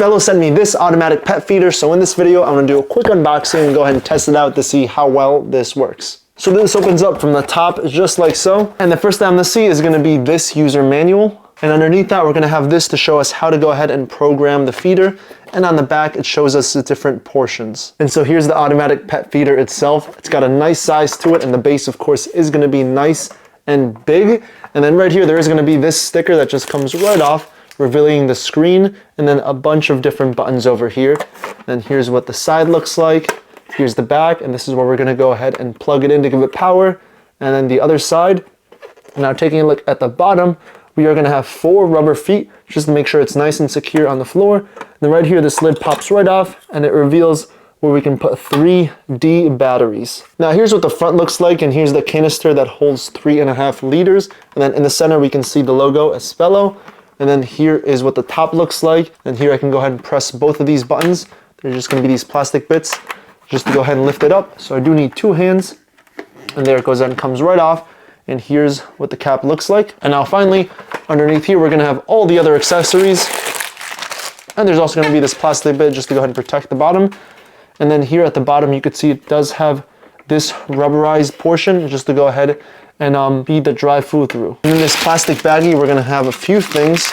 Espelho sent me this automatic pet feeder, so in this video I'm going to do a quick unboxing and go ahead and test it out to see how well this works. So this opens up from the top just like so, and the first thing I'm going to see is going to be this user manual, and underneath that we're going to have this to show us how to go ahead and program the feeder, and on the back it shows us the different portions. And so here's the automatic pet feeder itself. It's got a nice size to it, and the base of course is going to be nice and big, and then right here there is going to be this sticker that just comes right off, revealing the screen, and then a bunch of different buttons over here. Then here's what the side looks like. Here's the back, and this is where we're going to go ahead and plug it in to give it power. And then the other side. Now taking a look at the bottom, we are going to have 4 rubber feet just to make sure it's nice and secure on the floor. And then right here this lid pops right off, and it reveals where we can put 3D batteries. Now here's what the front looks like, and here's the canister that holds 3.5 liters. And then in the center we can see the logo Espelho. And then here is what the top looks like. And here I can go ahead and press both of these buttons. They're just going to be these plastic bits just to go ahead and lift it up. So I do need 2 hands. And there it goes and comes right off. And here's what the cap looks like. And now finally, underneath here, we're going to have all the other accessories. And there's also going to be this plastic bit just to go ahead and protect the bottom. And then here at the bottom, you can see it does have this rubberized portion just to go ahead and feed the dry food through. In this plastic baggie, we're gonna have a few things.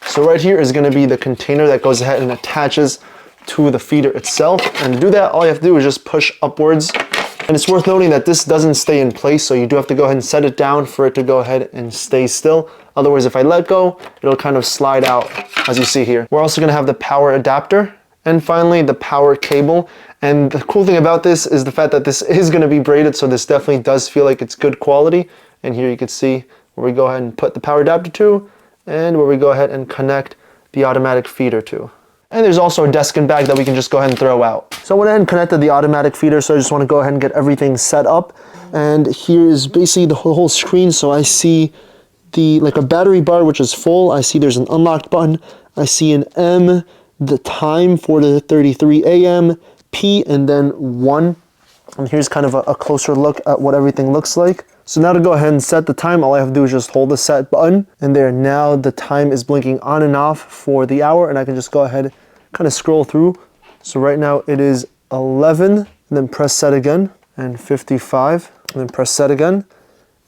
So right here is gonna be the container that goes ahead and attaches to the feeder itself. And to do that, all you have to do is just push upwards. And it's worth noting that this doesn't stay in place, so you do have to go ahead and set it down for it to go ahead and stay still. Otherwise, if I let go, it'll kind of slide out, as you see here. We're also gonna have the power adapter, and finally the power cable. And the cool thing about this is the fact that this is going to be braided, so this definitely does feel like it's good quality. And here you can see where we go ahead and put the power adapter to, and where we go ahead and connect the automatic feeder to. And there's also a desk and bag that we can just go ahead and throw out. So I went ahead and connected the automatic feeder, so I just want to go ahead and get everything set up. And here is basically the whole screen. So I see like a battery bar, which is full. I see there's an unlocked button. I see an M, the time for the 33 a.m., P, and then 1. And here's kind of a closer look at what everything looks like. So now to go ahead and set the time, all I have to do is just hold the set button, and there now the time is blinking on and off for the hour, and I can just go ahead kind of scroll through. So right now it is 11, and then press set again, and 55, and then press set again.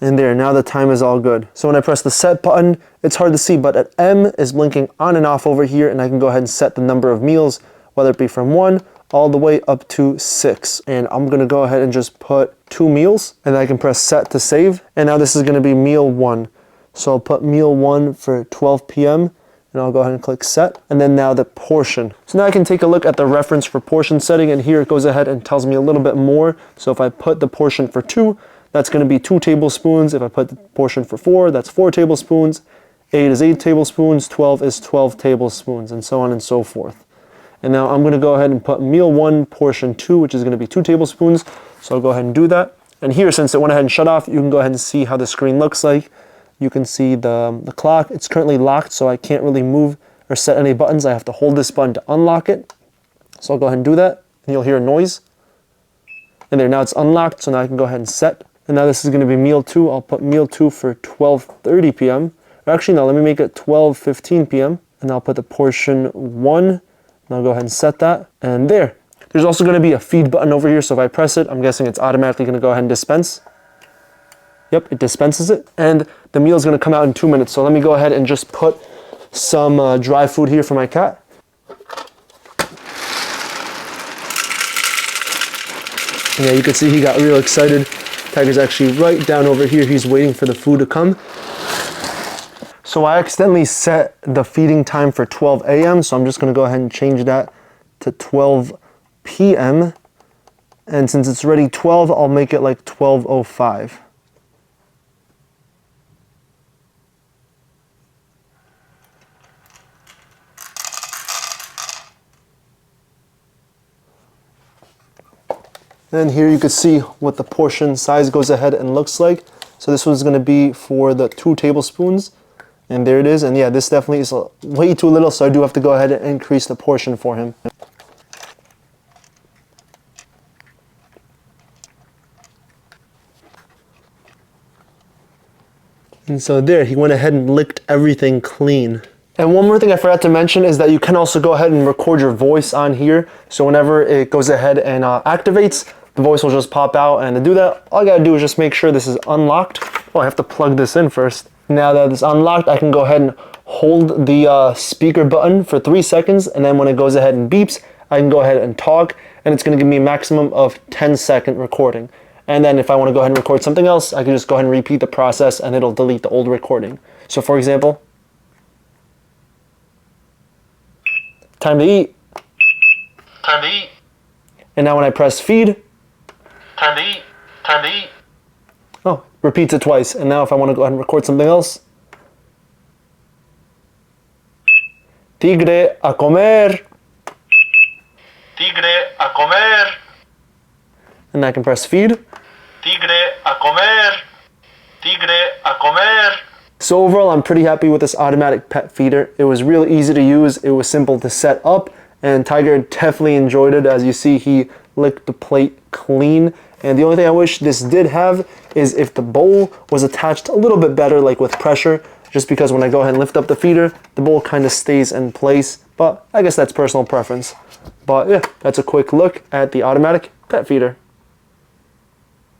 And there, now the time is all good. So when I press the set button, it's hard to see, but at M is blinking on and off over here, and I can go ahead and set the number of meals, whether it be from 1 all the way up to 6. And I'm gonna go ahead and just put 2 meals, and I can press set to save. And now this is gonna be meal 1. So I'll put meal 1 for 12 p.m. and I'll go ahead and click set. And then now the portion. So now I can take a look at the reference for portion setting, and here it goes ahead and tells me a little bit more. So if I put the portion for 2, that's gonna be 2 tablespoons. If I put the portion for 4, that's 4 tablespoons. 8 is 8 tablespoons. 12 is 12 tablespoons, and so on and so forth. And now I'm going to go ahead and put meal 1 portion 2, which is going to be 2 tablespoons. So I'll go ahead and do that. And here, since it went ahead and shut off, you can go ahead and see how the screen looks like. You can see the clock. It's currently locked, so I can't really move or set any buttons. I have to hold this button to unlock it. So I'll go ahead and do that, and you'll hear a noise. And there, now it's unlocked, so now I can go ahead and set. And now this is going to be meal 2. I'll put meal 2 for 12:30 p.m. Or actually, no, let me make it 12:15 p.m. And I'll put the portion 1. And I'll go ahead and set that, and there. There's also going to be a feed button over here, so if I press it, I'm guessing it's automatically going to go ahead and dispense. Yep, it dispenses it, and the meal is going to come out in 2 minutes. So let me go ahead and just put some dry food here for my cat. And yeah, you can see he got real excited. Tiger's actually right down over here. He's waiting for the food to come. So I accidentally set the feeding time for 12 a.m. So I'm just going to go ahead and change that to 12 p.m. And since it's already 12, I'll make it like 12:05. And here you can see what the portion size goes ahead and looks like. So this one's going to be for the 2 tablespoons. And there it is. And yeah, this definitely is way too little, so I do have to go ahead and increase the portion for him. And so there, he went ahead and licked everything clean. And one more thing I forgot to mention is that you can also go ahead and record your voice on here. So whenever it goes ahead and activates, the voice will just pop out. And to do that, all I gotta do is just make sure this is unlocked. Oh, I have to plug this in first. Now that it's unlocked, I can go ahead and hold the speaker button for 3 seconds. And then when it goes ahead and beeps, I can go ahead and talk. And it's gonna give me a maximum of 10-second recording. And then if I wanna go ahead and record something else, I can just go ahead and repeat the process and it'll delete the old recording. So for example, time to eat. Time to eat. And now when I press feed, Time to eat. Time to eat. oh, repeats it twice. And now if I want to go ahead and record something else, tigre a comer. Tigre a comer. And I can press feed. Tigre a comer. Tigre a comer. So overall, I'm pretty happy with this automatic pet feeder. It was really easy to use. It was simple to set up. And Tiger definitely enjoyed it. As you see, he licked the plate clean. And the only thing I wish this did have is if the bowl was attached a little bit better, like with pressure, just because when I go ahead and lift up the feeder, the bowl kind of stays in place. But I guess that's personal preference. But yeah, that's a quick look at the automatic pet feeder.